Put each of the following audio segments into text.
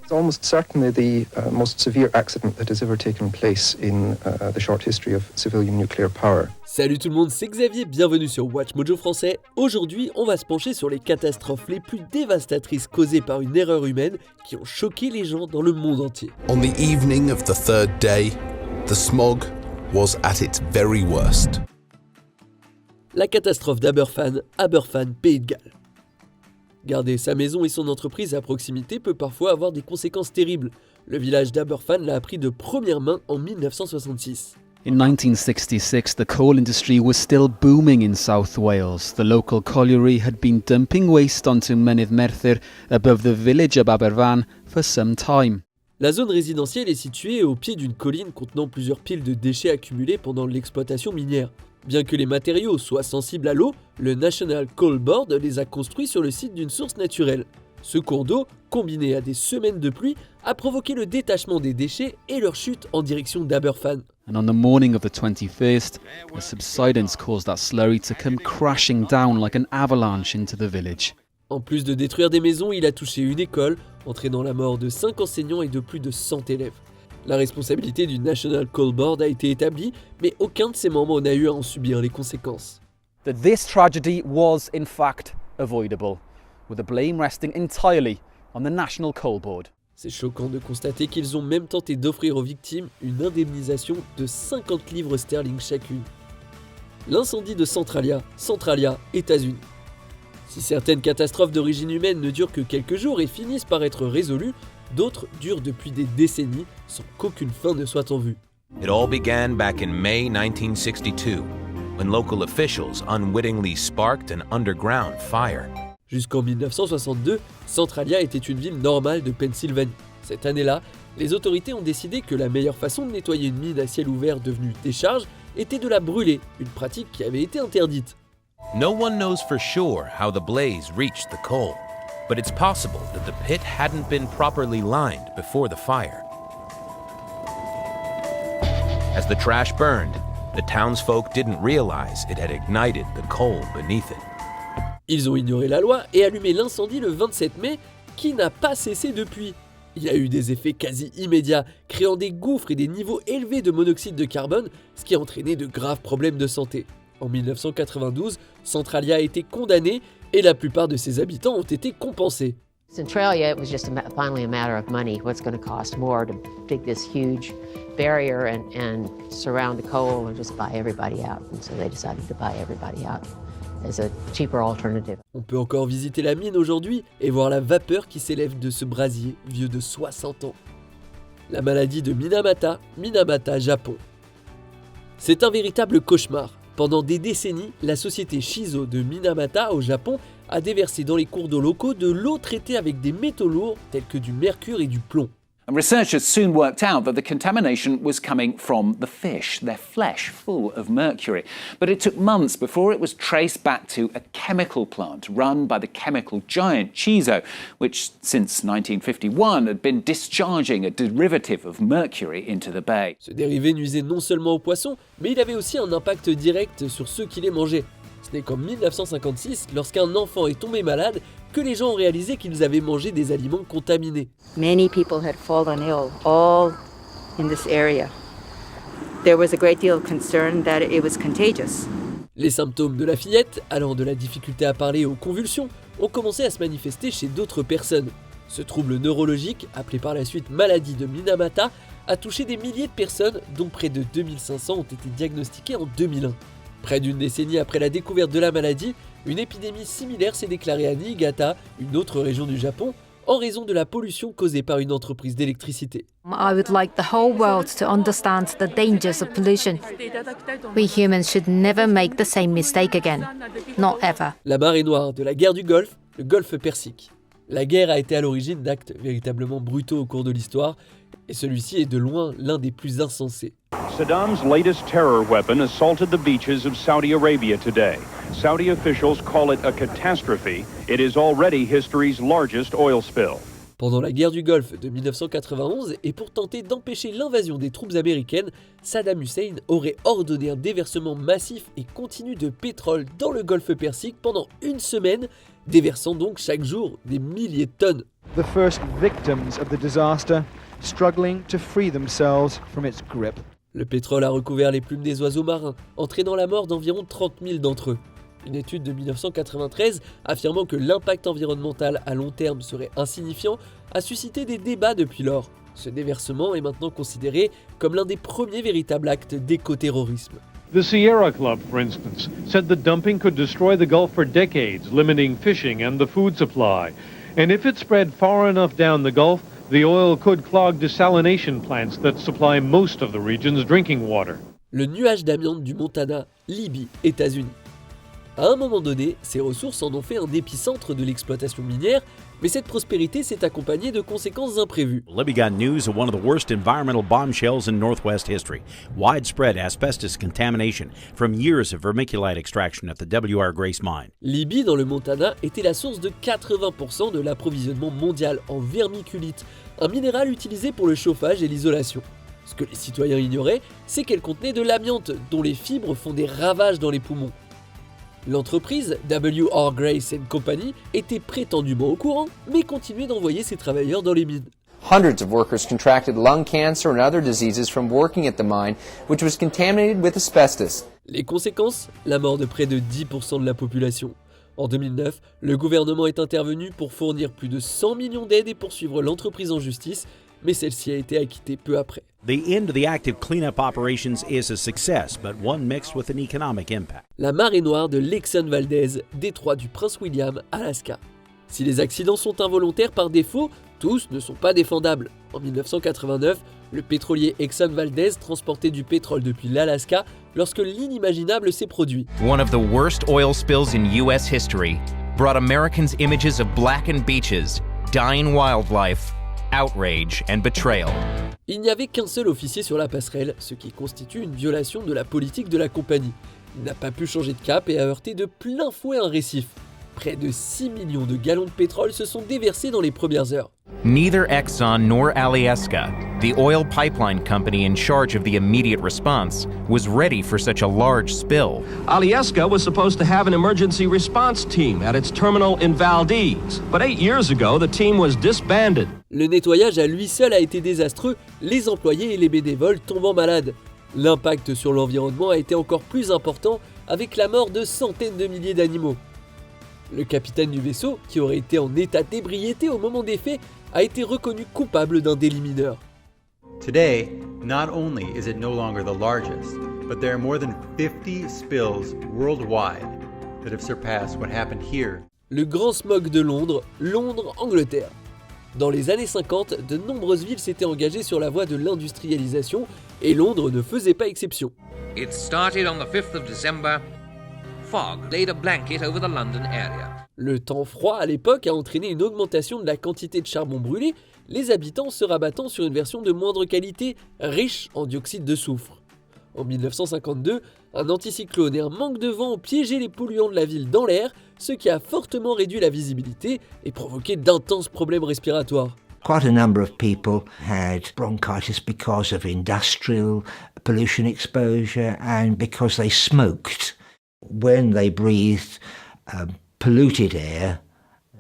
It's almost certainly the most severe accident that has ever taken place in the short history of civilian nuclear power. Salut tout le monde, c'est Xavier, bienvenue sur Watch Mojo français. Aujourd'hui, on va se pencher sur les catastrophes les plus dévastatrices causées par une erreur humaine qui ont choqué les gens dans le monde entier. On the evening of the third day, the smog was at its very worst. La catastrophe d'Aberfan, Pays de Galles. Garder sa maison et son entreprise à proximité peut parfois avoir des conséquences terribles. Le village d'Aberfan l'a appris de première main en 1966. In 1966, the coal industry was still booming in South Wales. The local colliery had been dumping waste onto Mynydd Merthyr above the village of Aberfan for some time. La zone résidentielle est située au pied d'une colline contenant plusieurs piles de déchets accumulés pendant l'exploitation minière. Bien que les matériaux soient sensibles à l'eau, le National Coal Board les a construits sur le site d'une source naturelle. Ce cours d'eau, combiné à des semaines de pluie, a provoqué le détachement des déchets et leur chute en direction d'Aberfan. And on the morning of the 21st, the subsidence caused that slurry to come crashing down like an avalanche into the village. En plus de détruire des maisons, il a touché une école, entraînant la mort de 5 enseignants et de plus de 100 élèves. La responsabilité du National Coal Board a été établie, mais aucun de ses membres n'a eu à en subir les conséquences. That this tragedy was in fact avoidable, with the blame resting entirely on the National Coal Board. C'est choquant de constater qu'ils ont même tenté d'offrir aux victimes une indemnisation de 50 livres sterling chacune. L'incendie de Centralia, États-Unis. Si certaines catastrophes d'origine humaine ne durent que quelques jours et finissent par être résolues, d'autres durent depuis des décennies sans qu'aucune fin ne soit en vue. It all began back in May 1962, when local officials unwittingly sparked an underground fire. Jusqu'en 1962, Centralia était une ville normale de Pennsylvanie. Cette année-là, les autorités ont décidé que la meilleure façon de nettoyer une mine à ciel ouvert devenue décharge était de la brûler, une pratique qui avait été interdite. No one knows for sure how the blaze reached the coal, but it's possible that the pit hadn't been properly lined before the fire. As the trash burned, the townsfolk didn't realize it had ignited the coal beneath it. Ils ont ignoré la loi et allumé l'incendie le 27 mai, qui n'a pas cessé depuis. Il y a eu des effets quasi immédiats, créant des gouffres et des niveaux élevés de monoxyde de carbone, ce qui a entraîné de graves problèmes de santé. En 1992, Centralia a été condamnée et la plupart de ses habitants ont été compensés. Centralia, it was just finally a matter of money. What's going to cost more to dig this huge barrier and surround the coal and just buy everybody out? And so they decided to buy everybody out as a cheaper alternative. On peut encore visiter la mine aujourd'hui et voir la vapeur qui s'élève de ce brasier vieux de 60 ans. La maladie de Minamata, Japon. C'est un véritable cauchemar. Pendant des décennies, la société Shiso de Minamata au Japon a déversé dans les cours d'eau locaux de l'eau traitée avec des métaux lourds tels que du mercure et du plomb. And researchers soon worked out that the contamination was coming from the fish, their flesh full of mercury. But it took months before it was traced back to a chemical plant run by the chemical giant Shiso, which since 1951 had been discharging a derivative of mercury into the bay. Ce dérivé nuisait non seulement aux poissons, mais il avait aussi un impact direct sur ceux qui les mangeaient. Ce n'est qu'en 1956, lorsqu'un enfant est tombé malade, que les gens ont réalisé qu'ils avaient mangé des aliments contaminés. Many people had fallen ill, all in this area. There was a great deal of concern that it was contagious. Les symptômes de la fillette, allant de la difficulté à parler aux convulsions, ont commencé à se manifester chez d'autres personnes. Ce trouble neurologique, appelé par la suite maladie de Minamata, a touché des milliers de personnes, dont près de 2500 ont été diagnostiquées en 2001. Près d'une décennie après la découverte de la maladie, une épidémie similaire s'est déclarée à Niigata, une autre région du Japon, en raison de la pollution causée par une entreprise d'électricité. I would like the whole world to understand the dangers of pollution. We humans should never make the same mistake again. Not ever. La marée noire de la guerre du Golfe, le Golfe Persique. La guerre a été à l'origine d'actes véritablement brutaux au cours de l'histoire, et celui-ci est de loin l'un des plus insensés. Saddam's latest terror weapon assaulted the beaches of Saudi Arabia today. Saudi officials call it a catastrophe. It is already history's largest oil spill. Pendant la guerre du Golfe de 1991, et pour tenter d'empêcher l'invasion des troupes américaines, Saddam Hussein aurait ordonné un déversement massif et continu de pétrole dans le Golfe Persique pendant une semaine, déversant donc chaque jour des milliers de tonnes. the first victims of the disaster, struggling to free themselves from its grip. Le pétrole a recouvert les plumes des oiseaux marins, entraînant la mort d'environ 30 000 d'entre eux. Une étude de 1993 affirmant que l'impact environnemental à long terme serait insignifiant a suscité des débats depuis lors. Ce déversement est maintenant considéré comme l'un des premiers véritables actes d'écoterrorisme. The Sierra Club, for instance, said the dumping could destroy the Gulf for decades, limiting fishing and the food supply. And if it spread far enough down the Gulf, the oil could clog desalination plants that supply most of the region's drinking water. Le nuage d'amiante du Montana, Libye, États-Unis. À un moment donné, ces ressources en ont fait un épicentre de l'exploitation minière, mais cette prospérité s'est accompagnée de conséquences imprévues. Libby got news of one of the worst environmental bombshells in Northwest history. Widespread asbestos contamination from years of vermiculite extraction at the W.R. Grace mine. Libye, dans le Montana, était la source de 80% de l'approvisionnement mondial en vermiculite, un minéral utilisé pour le chauffage et l'isolation. Ce que les citoyens ignoraient, c'est qu'elle contenait de l'amiante, dont les fibres font des ravages dans les poumons. L'entreprise W.R. Grace & Company était prétendument au courant, mais continuait d'envoyer ses travailleurs dans les mines. Hundreds of workers contracted lung cancer and other diseases from working at the mine, which was contaminated with asbestos. Les conséquences, la mort de près de 10% de la population. En 2009, le gouvernement est intervenu pour fournir plus de 100 millions d'aides et poursuivre l'entreprise en justice, mais celle-ci a été acquittée peu après. The end of the active cleanup operations is a success, but one mixed with an economic impact. La marée noire de l'Exxon Valdez, détroit du Prince William, Alaska. Si les accidents sont involontaires par défaut, tous ne sont pas défendables. En 1989, le pétrolier Exxon Valdez transportait du pétrole depuis l'Alaska lorsque l'inimaginable s'est produit. One of the worst oil spills in US history brought Americans images of blackened beaches, dying wildlife, outrage and betrayal. Il n'y avait qu'un seul officier sur la passerelle, ce qui constitue une violation de la politique de la compagnie. Il n'a pas pu changer de cap et a heurté de plein fouet un récif. Près de 6 millions de gallons de pétrole se sont déversés dans les premières heures. Neither Exxon nor Alyeska, the oil pipeline company in charge of the immediate response, was ready for such a large spill. Alyeska was supposed to have an emergency response team at its terminal in Valdez, but 8 years ago the team was disbanded. Le nettoyage à lui seul a été désastreux, les employés et les bénévoles tombant malades. L'impact sur l'environnement a été encore plus important avec la mort de centaines de milliers d'animaux. Le capitaine du vaisseau, qui aurait été en état d'ébriété au moment des faits, a été reconnu coupable d'un délit mineur. Today, not only is it no longer the largest, but there are more than 50 spills worldwide that have surpassed what happened here. Le grand smog de Londres, Londres, Angleterre. Dans les années 50, de nombreuses villes s'étaient engagées sur la voie de l'industrialisation et Londres ne faisait pas exception. It started on the 5th of December. Fog laid a blanket over the London area. Le temps froid à l'époque a entraîné une augmentation de la quantité de charbon brûlé, les habitants se rabattant sur une version de moindre qualité, riche en dioxyde de soufre. En 1952, un anticyclone et un manque de vent ont piégé les polluants de la ville dans l'air, ce qui a fortement réduit la visibilité et provoqué d'intenses problèmes respiratoires. Quite a number of people had bronchitis because of industrial pollution exposure and because they smoked. When they breathed polluted air,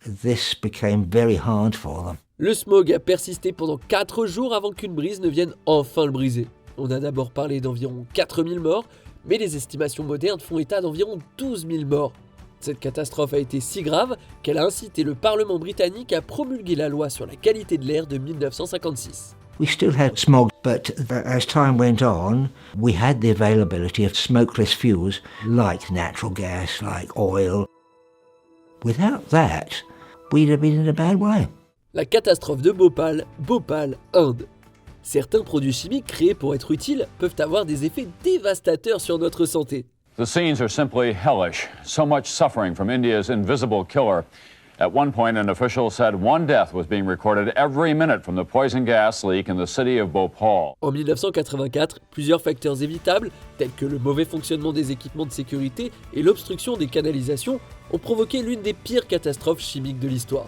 this became very hard for them. Le smog a persisté pendant 4 jours avant qu'une brise ne vienne enfin le briser. On a d'abord parlé d'environ 4000 morts, mais les estimations modernes font état d'environ 12 000 morts. Cette catastrophe a été si grave qu'elle a incité le Parlement britannique à promulguer la loi sur la qualité de l'air de 1956. We still had smog, but as time went on, we had the availability of smokeless fuels like natural gas, like oil. Without that, we'd have been in a bad way. La catastrophe de Bhopal, Bhopal, Inde. Certains produits chimiques créés pour être utiles peuvent avoir des effets dévastateurs sur notre santé. The scenes are simply hellish. So much suffering from India's invisible killer. At one point, an official said one death was being recorded every minute from the poison gas leak in the city of Bhopal. En 1984, plusieurs facteurs évitables, tels que le mauvais fonctionnement des équipements de sécurité et l'obstruction des canalisations, ont provoqué l'une des pires catastrophes chimiques de l'histoire.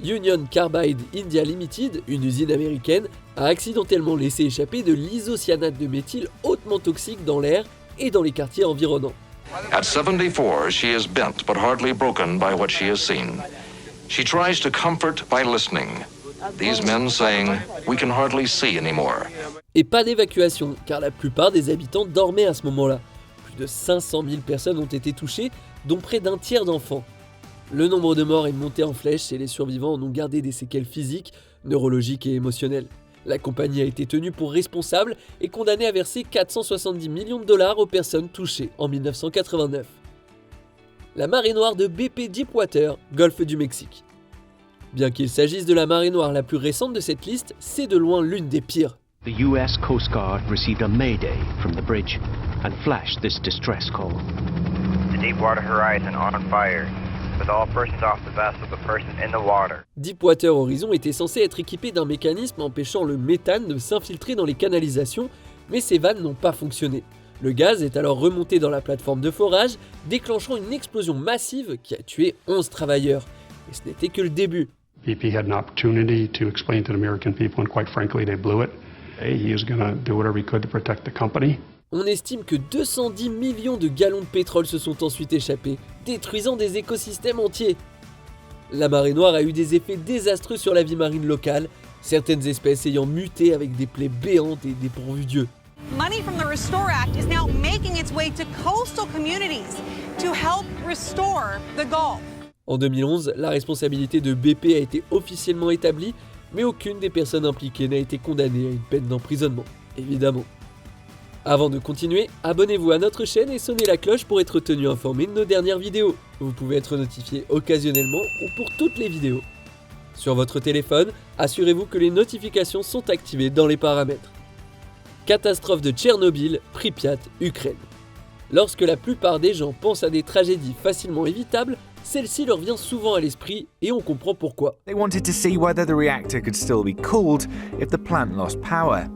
Union Carbide India Limited, une usine américaine, a accidentellement laissé échapper de l'isocyanate de méthyle hautement toxique dans l'air et dans les quartiers environnants. At 74, she is bent but hardly broken by what she has seen. She tries to comfort by listening. These men saying, "We can hardly see anymore." Et pas d'évacuation, car la plupart des habitants dormaient à ce moment-là. Plus de 500 000 personnes ont été touchées, dont près d'un tiers d'enfants. Le nombre de morts est monté en flèche et les survivants en ont gardé des séquelles physiques, neurologiques et émotionnelles. La compagnie a été tenue pour responsable et condamnée à verser 470 millions de dollars aux personnes touchées en 1989. La marée noire de BP Deepwater, golfe du Mexique. Bien qu'il s'agisse de la marée noire la plus récente de cette liste, c'est de loin l'une des pires. The US Coast Guard received a mayday from the bridge and flashed this distress call. The Deepwater Horizon on fire, with all persons off the vessel but persons in the water. Deepwater Horizon était censé être équipé d'un mécanisme empêchant le méthane de s'infiltrer dans les canalisations, mais ces vannes n'ont pas fonctionné. Le gaz est alors remonté dans la plateforme de forage, déclenchant une explosion massive qui a tué 11 travailleurs. Et ce n'était que le début. BP had an opportunity to explain to the American people, and quite frankly, they blew it. He is going to do whatever he could to protect the company. On estime que 210 millions de gallons de pétrole se sont ensuite échappés, détruisant des écosystèmes entiers. La marée noire a eu des effets désastreux sur la vie marine locale, certaines espèces ayant muté avec des plaies béantes et dépourvues d'yeux. Money from the Restore Act is now making its way to coastal communities to help restore the Gulf. En 2011, la responsabilité de BP a été officiellement établie, mais aucune des personnes impliquées n'a été condamnée à une peine d'emprisonnement, évidemment. Avant de continuer, abonnez-vous à notre chaîne et sonnez la cloche pour être tenu informé de nos dernières vidéos. Vous pouvez être notifié occasionnellement ou pour toutes les vidéos. Sur votre téléphone, assurez-vous que les notifications sont activées dans les paramètres. Catastrophe de Tchernobyl, Pripyat, Ukraine. Lorsque la plupart des gens pensent à des tragédies facilement évitables, celle-ci leur vient souvent à l'esprit et on comprend pourquoi. They wanted to see whether the reactor could still be cooled if the plant lost power.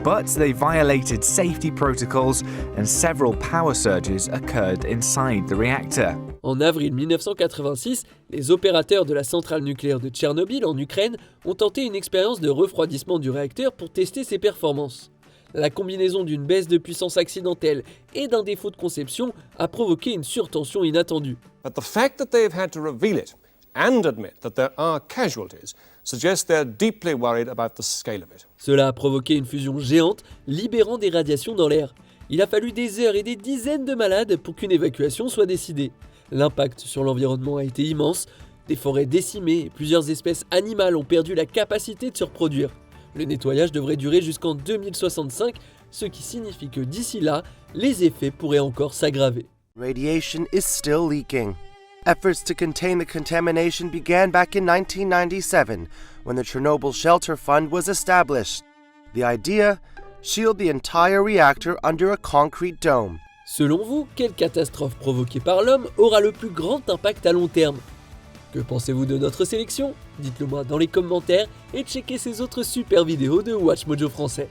But they violated safety protocols and several power surges occurred inside the reactor. En avril 1986, les opérateurs de la centrale nucléaire de Tchernobyl en Ukraine ont tenté une expérience de refroidissement du réacteur pour tester ses performances. La combinaison d'une baisse de puissance accidentelle et d'un défaut de conception a provoqué une surtension inattendue. But the fact that they've had to reveal it and admit that there are casualties suggests they're deeply worried about the scale of it. Cela a provoqué une fusion géante, libérant des radiations dans l'air. Il a fallu des heures et des dizaines de malades pour qu'une évacuation soit décidée. L'impact sur l'environnement a été immense, des forêts décimées et plusieurs espèces animales ont perdu la capacité de se reproduire. Le nettoyage devrait durer jusqu'en 2065, ce qui signifie que d'ici là, les effets pourraient encore s'aggraver. Radiation is still leaking. Efforts to contain the contamination began back in 1997 when the Chernobyl Shelter Fund was established. The idea? Shield the entire reactor under a concrete dome. Selon vous, quelle catastrophe provoquée par l'homme aura le plus grand impact à long terme ? Que pensez-vous de notre sélection ? Dites-le moi dans les commentaires et checkez ces autres super vidéos de WatchMojo français.